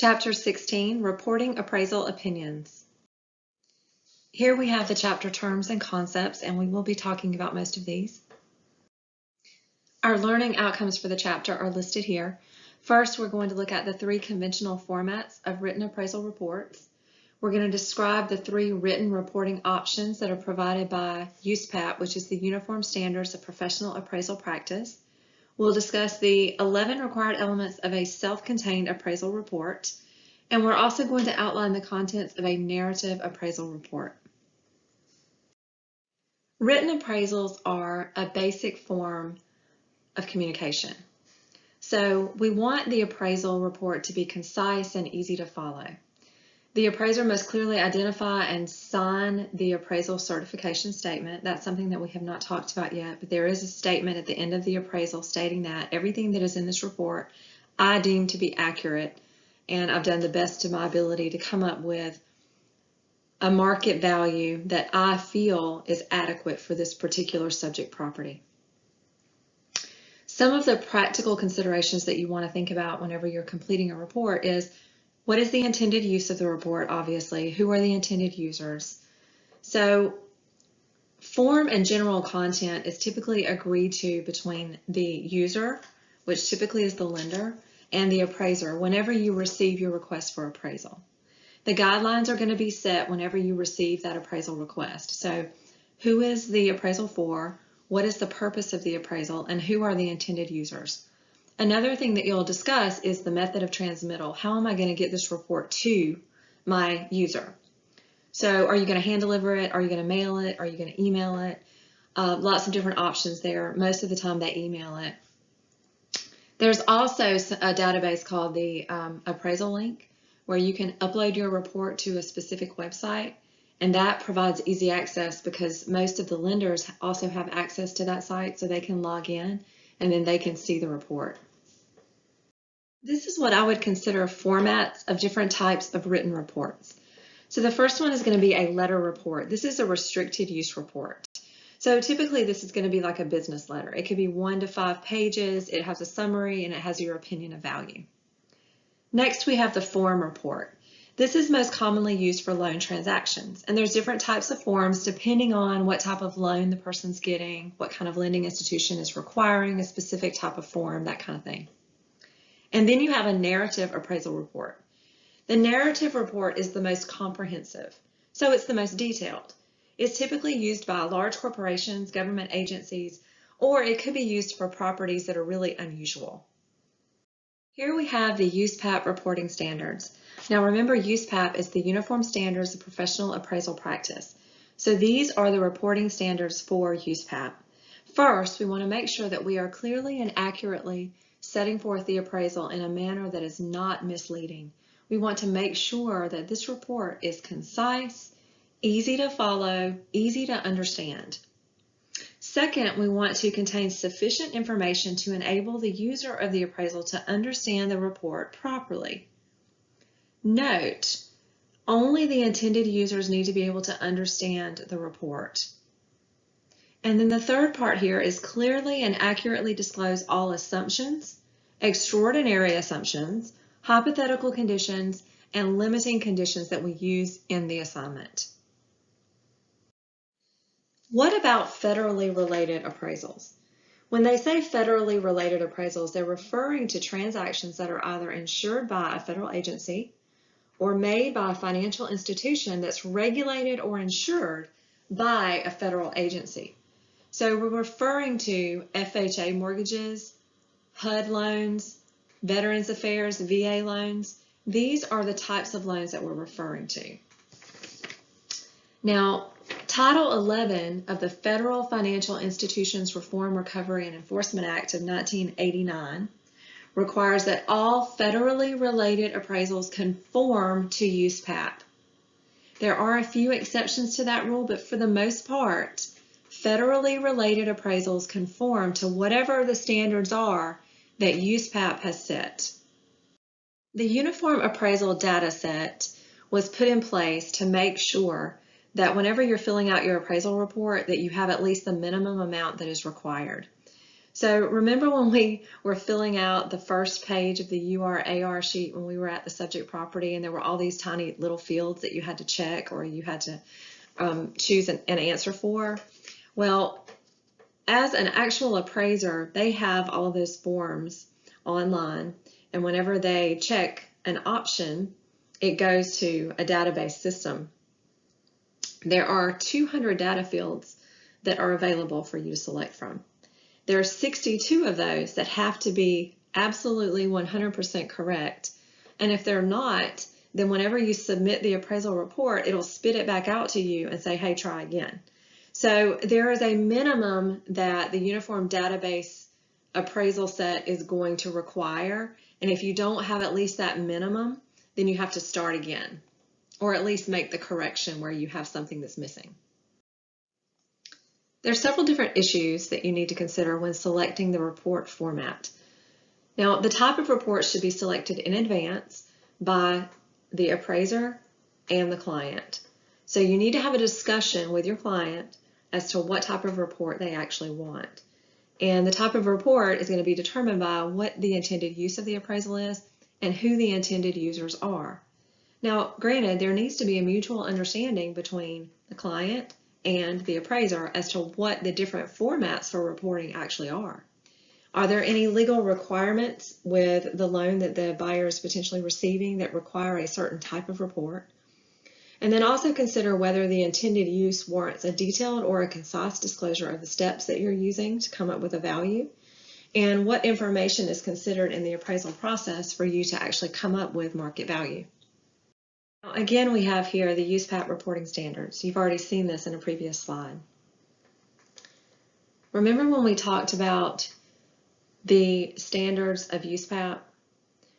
Chapter 16, Reporting Appraisal Opinions. Here we have the chapter terms and concepts, and we will be talking about most of these. Our learning outcomes for the chapter are listed here. First, we're going to look at the three conventional formats of written appraisal reports. We're going to describe the three written reporting options that are provided by USPAP, which is the Uniform Standards of Professional Appraisal Practice. We'll discuss the 11 required elements of a self-contained appraisal report, and we're also going to outline the contents of a narrative appraisal report. Written appraisals are a basic form of communication. So we want the appraisal report to be concise and easy to follow. The appraiser must clearly identify and sign the appraisal certification statement. That's something that we have not talked about yet, but there is a statement at the end of the appraisal stating that everything that is in this report I deem to be accurate, and I've done the best to my ability to come up with a market value that I feel is adequate for this particular subject property. Some of the practical considerations that you want to think about whenever you're completing a report is, what is the intended use of the report, obviously? Who are the intended users? So form and general content is typically agreed to between the user, which typically is the lender, and the appraiser whenever you receive your request for appraisal. The guidelines are going to be set whenever you receive that appraisal request. So who is the appraisal for? What is the purpose of the appraisal? And who are the intended users? Another thing that you'll discuss is the method of transmittal. How am I going to get this report to my user? So are you going to hand deliver it? Are you going to mail it? Are you going to email it? Lots of different options there. Most of the time they email it. There's also a database called the Appraisal link, where you can upload your report to a specific website, and that provides easy access because most of the lenders also have access to that site, so they can log in and then they can see the report. This is what I would consider formats of different types of written reports. So the first one is going to be a letter report. This is a restricted use report. So typically this is going to be like a business letter. It could be 1 to 5 pages, it has a summary, and it has your opinion of value. Next, we have the form report. This is most commonly used for loan transactions, and there's different types of forms depending on what type of loan the person's getting, what kind of lending institution is requiring a specific type of form, that kind of thing. And then you have a narrative appraisal report. The narrative report is the most comprehensive, so it's the most detailed. It's typically used by large corporations, government agencies, or it could be used for properties that are really unusual. Here we have the USPAP reporting standards. Now remember, USPAP is the Uniform Standards of Professional Appraisal Practice. So these are the reporting standards for USPAP. First, we want to make sure that we are clearly and accurately setting forth the appraisal in a manner that is not misleading. We want to make sure that this report is concise, easy to follow, easy to understand. Second, we want to contain sufficient information to enable the user of the appraisal to understand the report properly. Note, only the intended users need to be able to understand the report. And then the third part here is clearly and accurately disclose all assumptions, extraordinary assumptions, hypothetical conditions, and limiting conditions that we use in the assignment. What about federally related appraisals? When they say federally related appraisals, they're referring to transactions that are either insured by a federal agency or made by a financial institution that's regulated or insured by a federal agency. So we're referring to FHA mortgages, HUD loans, Veterans Affairs, VA loans. These are the types of loans that we're referring to. Now, Title 11 of the Federal Financial Institutions Reform, Recovery, and Enforcement Act of 1989 requires that all federally related appraisals conform to USPAP. There are a few exceptions to that rule, but for the most part, federally related appraisals conform to whatever the standards are that USPAP has set. The Uniform Appraisal Data Set was put in place to make sure that whenever you're filling out your appraisal report that you have at least the minimum amount that is required. So remember when we were filling out the first page of the UR/AR sheet when we were at the subject property, and there were all these tiny little fields that you had to check or you had to choose an answer for? Well, as an actual appraiser, they have all of those forms online, and whenever they check an option, it goes to a database system. There are 200 data fields that are available for you to select from. There are 62 of those that have to be absolutely 100% correct, and if they're not, then whenever you submit the appraisal report, it'll spit it back out to you and say, hey, try again. So there is a minimum that the Uniform Database appraisal set is going to require, and if you don't have at least that minimum, then you have to start again, or at least make the correction where you have something that's missing. There are several different issues that you need to consider when selecting the report format. Now, the type of report should be selected in advance by the appraiser and the client. So you need to have a discussion with your client as to what type of report they actually want. And the type of report is going to be determined by what the intended use of the appraisal is and who the intended users are. Now, granted, there needs to be a mutual understanding between the client and the appraiser as to what the different formats for reporting actually are. Are there any legal requirements with the loan that the buyer is potentially receiving that require a certain type of report? And then also consider whether the intended use warrants a detailed or a concise disclosure of the steps that you're using to come up with a value, and what information is considered in the appraisal process for you to actually come up with market value. Now, again, we have here the USPAP reporting standards. You've already seen this in a previous slide. Remember when we talked about the standards of USPAP?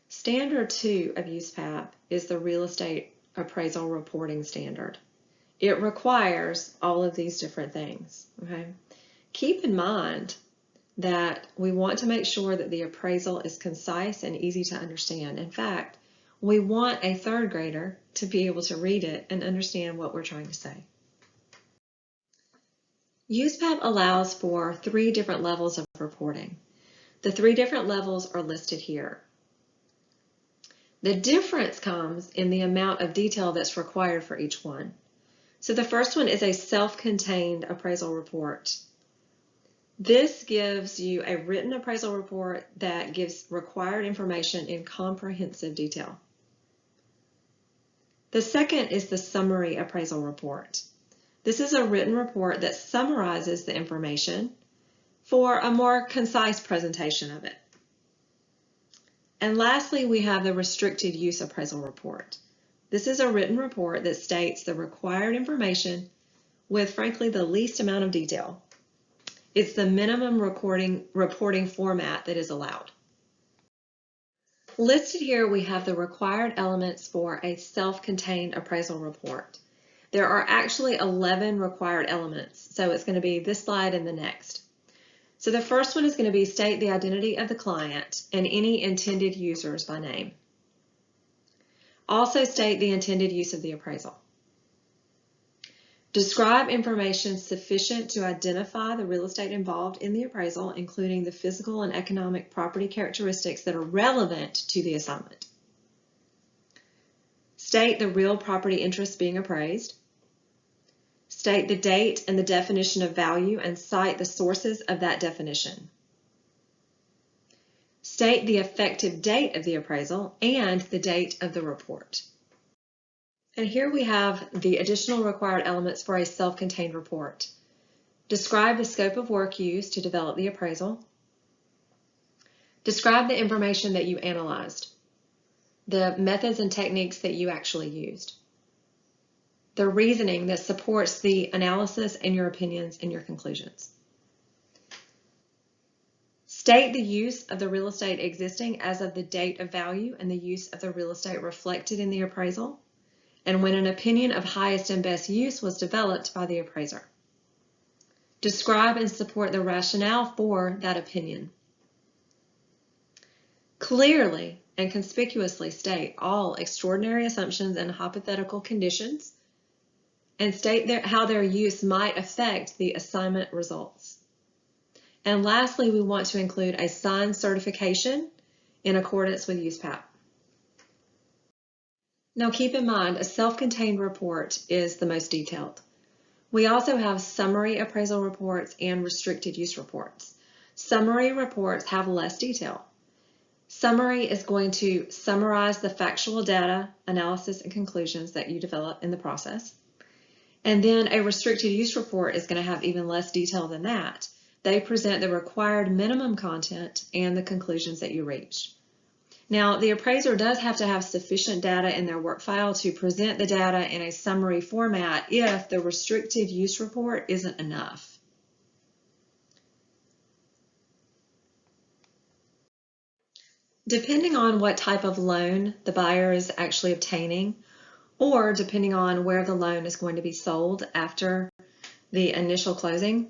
Standard 2 of USPAP is the real estate appraisal reporting standard. It requires all of these different things. Okay? Keep in mind that we want to make sure that the appraisal is concise and easy to understand. In fact, we want a third grader to be able to read it and understand what we're trying to say. USPAP allows for 3 different levels of reporting. The 3 different levels are listed here. The difference comes in the amount of detail that's required for each one. So the first one is a self-contained appraisal report. This gives you a written appraisal report that gives required information in comprehensive detail. The second is the summary appraisal report. This is a written report that summarizes the information for a more concise presentation of it. And lastly, we have the restricted use appraisal report. This is a written report that states the required information with, frankly, the least amount of detail. It's the minimum reporting format that is allowed. Listed here, we have the required elements for a self-contained appraisal report. There are actually 11 required elements, so it's going to be this slide and the next. So the first one is going to be state the identity of the client and any intended users by name. Also state the intended use of the appraisal. Describe information sufficient to identify the real estate involved in the appraisal, including the physical and economic property characteristics that are relevant to the assignment. State the real property interest being appraised. State the date and the definition of value and cite the sources of that definition. State the effective date of the appraisal and the date of the report. And here we have the additional required elements for a self-contained report. Describe the scope of work used to develop the appraisal. Describe the information that you analyzed, the methods and techniques that you actually used, the reasoning that supports the analysis and your opinions and your conclusions. State the use of the real estate existing as of the date of value and the use of the real estate reflected in the appraisal, and when an opinion of highest and best use was developed by the appraiser. Describe and support the rationale for that opinion. Clearly and conspicuously state all extraordinary assumptions and hypothetical conditions, and state how their use might affect the assignment results. And lastly, we want to include a signed certification in accordance with USPAP. Now keep in mind, a self-contained report is the most detailed. We also have summary appraisal reports and restricted use reports. Summary reports have less detail. Summary is going to summarize the factual data, analysis, and conclusions that you develop in the process. And then a restricted use report is going to have even less detail than that. They present the required minimum content and the conclusions that you reach. Now, the appraiser does have to have sufficient data in their work file to present the data in a summary format if the restricted use report isn't enough. Depending on what type of loan the buyer is actually obtaining, or depending on where the loan is going to be sold after the initial closing,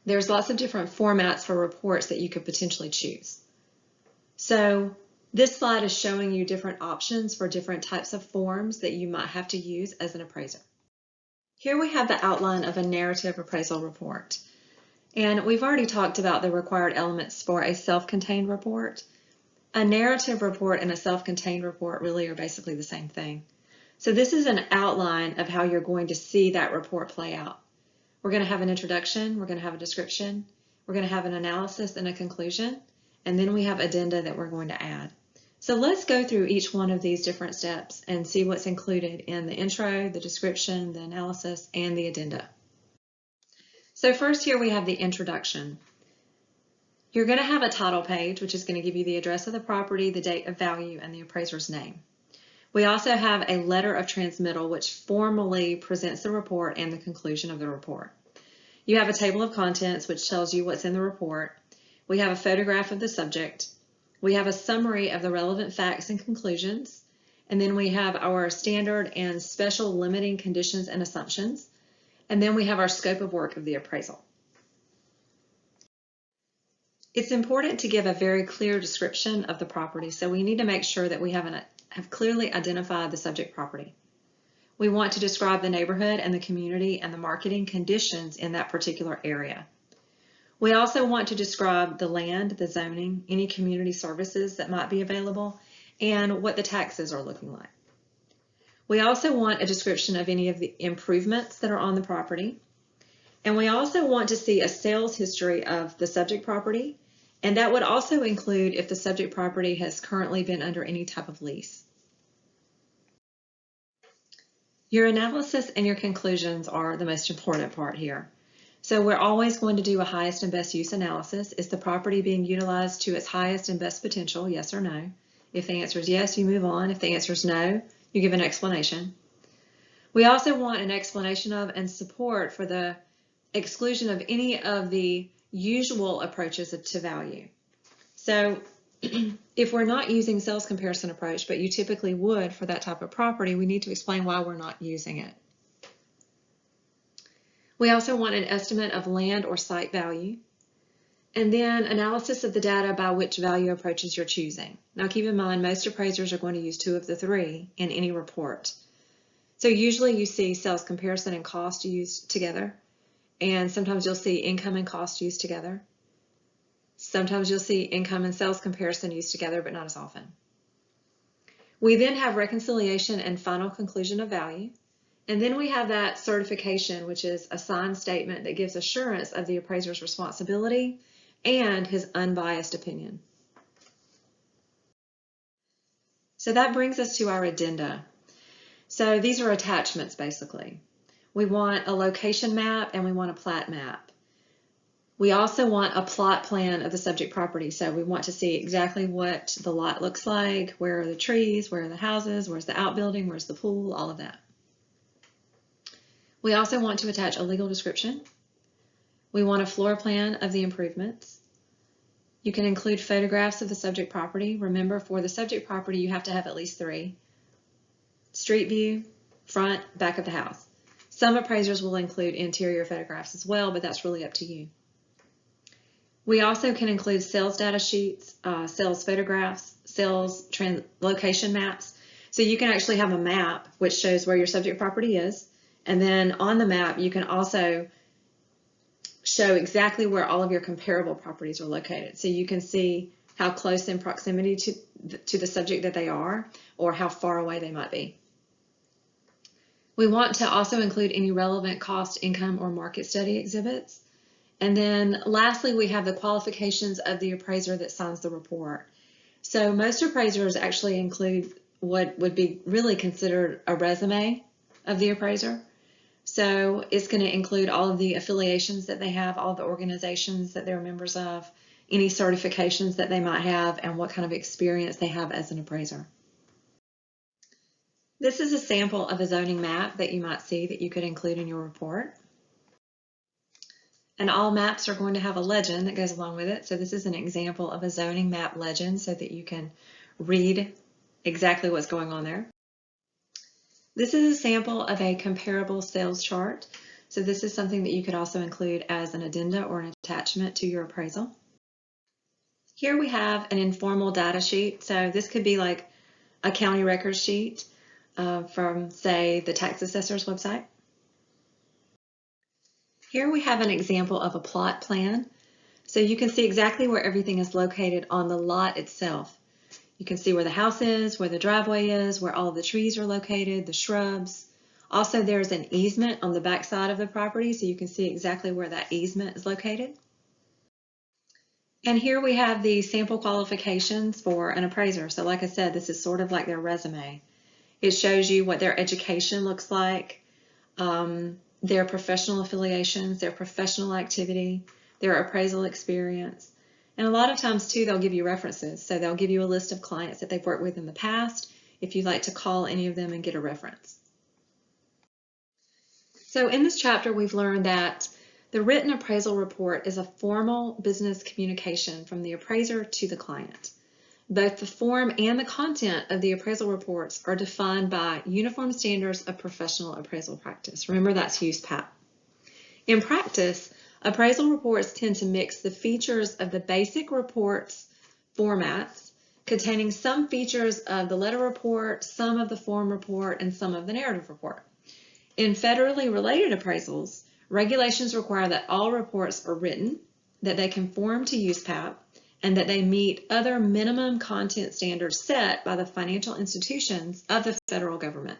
there's lots of different formats for reports that you could potentially choose. So this slide is showing you different options for different types of forms that you might have to use as an appraiser. Here we have the outline of a narrative appraisal report. And we've already talked about the required elements for a self-contained report. A narrative report and a self-contained report really are basically the same thing. So this is an outline of how you're going to see that report play out. We're going to have an introduction, we're going to have a description, we're going to have an analysis and a conclusion, and then we have addenda that we're going to add. So let's go through each one of these different steps and see what's included in the intro, the description, the analysis, and the addenda. So first here we have the introduction. You're going to have a title page, which is going to give you the address of the property, the date of value, and the appraiser's name. We also have a letter of transmittal, which formally presents the report and the conclusion of the report. You have a table of contents, which tells you what's in the report. We have a photograph of the subject. We have a summary of the relevant facts and conclusions. And then we have our standard and special limiting conditions and assumptions. And then we have our scope of work of the appraisal. It's important to give a very clear description of the property, so we need to make sure that we have clearly identified the subject property. We want to describe the neighborhood and the community and the marketing conditions in that particular area. We also want to describe the land, the zoning, any community services that might be available, and what the taxes are looking like. We also want a description of any of the improvements that are on the property. And we also want to see a sales history of the subject property. And that would also include if the subject property has currently been under any type of lease. Your analysis and your conclusions are the most important part here. So we're always going to do a highest and best use analysis. Is the property being utilized to its highest and best potential, yes or no? If the answer is yes, you move on. If the answer is no, you give an explanation. We also want an explanation of and support for the exclusion of any of the usual approaches to value. So if we're not using sales comparison approach, but you typically would for that type of property, we need to explain why we're not using it. We also want an estimate of land or site value, and then analysis of the data by which value approaches you're choosing. Now keep in mind, most appraisers are going to use 2 of the 3 in any report. So usually you see sales comparison and cost used together, and sometimes you'll see income and cost used together. Sometimes you'll see income and sales comparison used together, but not as often. We then have reconciliation and final conclusion of value. And then we have that certification, which is a signed statement that gives assurance of the appraiser's responsibility and his unbiased opinion. So that brings us to our addenda. So these are attachments, basically. We want a location map and we want a plat map. We also want a plot plan of the subject property. So we want to see exactly what the lot looks like, where are the trees, where are the houses, where's the outbuilding, where's the pool, all of that. We also want to attach a legal description. We want a floor plan of the improvements. You can include photographs of the subject property. Remember, for the subject property, you have to have at least 3. Street view, front, back of the house. Some appraisers will include interior photographs as well, but that's really up to you. We also can include sales data sheets, sales photographs, sales location maps. So you can actually have a map which shows where your subject property is. And then on the map, you can also show exactly where all of your comparable properties are located. So you can see how close in proximity to the subject that they are, or how far away they might be. We want to also include any relevant cost, income, or market study exhibits. And then lastly, we have the qualifications of the appraiser that signs the report. So most appraisers actually include what would be really considered a resume of the appraiser. So it's going to include all of the affiliations that they have, all the organizations that they're members of, any certifications that they might have, and what kind of experience they have as an appraiser. This is a sample of a zoning map that you might see that you could include in your report. And all maps are going to have a legend that goes along with it. So this is an example of a zoning map legend so that you can read exactly what's going on there. This is a sample of a comparable sales chart. So this is something that you could also include as an addenda or an attachment to your appraisal. Here we have an informal data sheet. So this could be like a county records sheet from, say, the tax assessor's website. Here we have an example of a plot plan. So you can see exactly where everything is located on the lot itself. You can see where the house is, where the driveway is, where all of the trees are located, the shrubs. Also, there's an easement on the back side of the property, so you can see exactly where that easement is located. And here we have the sample qualifications for an appraiser. So like I said, this is sort of like their resume. It shows you what their education looks like, their professional affiliations, their professional activity, their appraisal experience. And a lot of times too, they'll give you references. So they'll give you a list of clients that they've worked with in the past if you'd like to call any of them and get a reference. So in this chapter, we've learned that the written appraisal report is a formal business communication from the appraiser to the client. Both the form and the content of the appraisal reports are defined by Uniform Standards of Professional Appraisal Practice. Remember, that's USPAP. In practice, appraisal reports tend to mix the features of the basic reports formats containing some features of the letter report, some of the form report, and some of the narrative report. In federally related appraisals, regulations require that all reports are written, that they conform to USPAP, and that they meet other minimum content standards set by the financial institutions of the federal government.